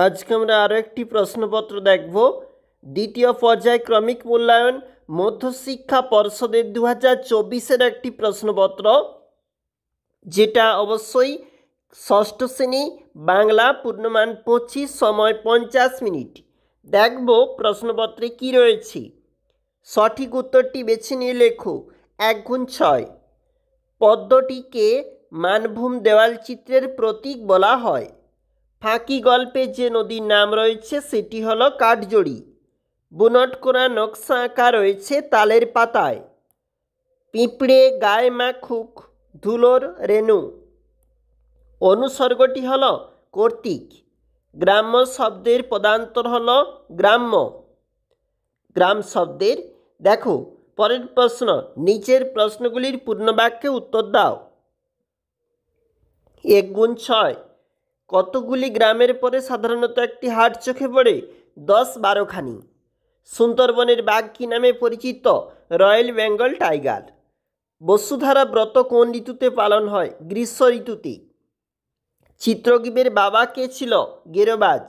আজকে আমরা আরও একটি প্রশ্নপত্র দেখব। দ্বিতীয় পর্যায়ক্রমিক মূল্যায়ন মধ্যশিক্ষা পর্ষদের 2024-এর একটি প্রশ্নপত্র, যেটা অবশ্যই ষষ্ঠ শ্রেণী বাংলা, পূর্ণমান 25, সময় 50 মিনিট। দেখব প্রশ্নপত্রে কি রয়েছে। সঠিক উত্তরটি বেছে নিয়ে লেখো। 1×6 পদ্মটিকে মানভূম দেওয়াল চিত্রের প্রতীক বলা হয়। ফাঁকি গল্পে যে নদীর নাম রয়েছে সেটি হলো কাঠজড়ি। বুনট করা নকশা আঁকা রয়েছে তালের পাতায়। পিঁপড়ে গায়ে মাখুক ধুলোর রেণু। অনুসর্গটি হলো কর্তৃক। গ্রাম্য শব্দের পদান্তর হলো গ্রাম্য। গ্রাম শব্দের। দেখো পরের প্রশ্ন, নিচের প্রশ্নগুলির পূর্ণবাক্যে উত্তর দাও। 1×6 কতগুলি গ্রামের পরে সাধারণত একটি হাট চোখে পড়ে? 10-12খানি। সুন্দরবনের বাঘ কী নামে পরিচিত? Royal Bengal tiger. বসুধারা ব্রত কোন ঋতুতে পালন হয়? গ্রীষ্ম ঋতুতে। চিত্রগীবের বাবা কে ছিল? গেরোবাজ।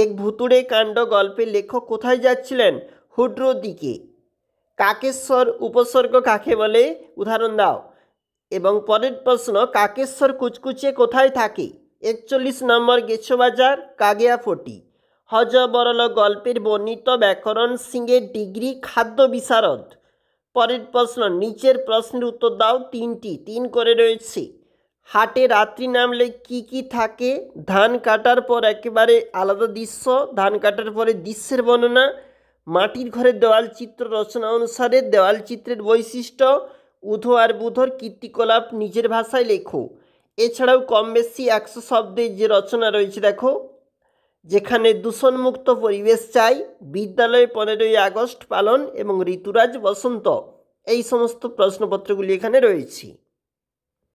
এক ভুতুড়ে কাণ্ড গল্পের লেখক কোথায় যাচ্ছিলেন? হুড্রোর দিকে। কাকেশ্বর উপসর্গ কাকে বলে? উদাহরণ দাও। এবং পরের প্রশ্ন, কাকেশ্বর কুচকুচে কোথায় থাকে? 41 নম্বর গেছোবাজার, কাগিয়াফটি। হজ বরল গল্পের বর্ণিত ব্যাকরণ সিংয়ের ডিগ্রি খাদ্য বিশারদ। পরের প্রশ্ন, নিচের প্রশ্নের উত্তর দাও। 3টি, 3 করে রয়েছে। হাটে রাত্রি নামলে কি কি থাকে? ধান কাটার পর একেবারে আলাদা দৃশ্য, ধান কাটার পরে দৃশ্যের বর্ণনা, মাটির ঘরের দেওয়াল চিত্র রচনা অনুসারে দেওয়াল চিত্রের বৈশিষ্ট্য, উধো আর বুধোর কীর্তিকলাপ নিজের ভাষায় লেখো। এছাড়াও কম বেশি 100 শব্দের যে রচনা রয়েছে দেখো, যেখানে দূষণমুক্ত পরিবেশ চাই, বিদ্যালয়ে 15ই আগস্ট পালন এবং ঋতুরাজ বসন্ত, এই সমস্ত প্রশ্নপত্রগুলি এখানে রয়েছে।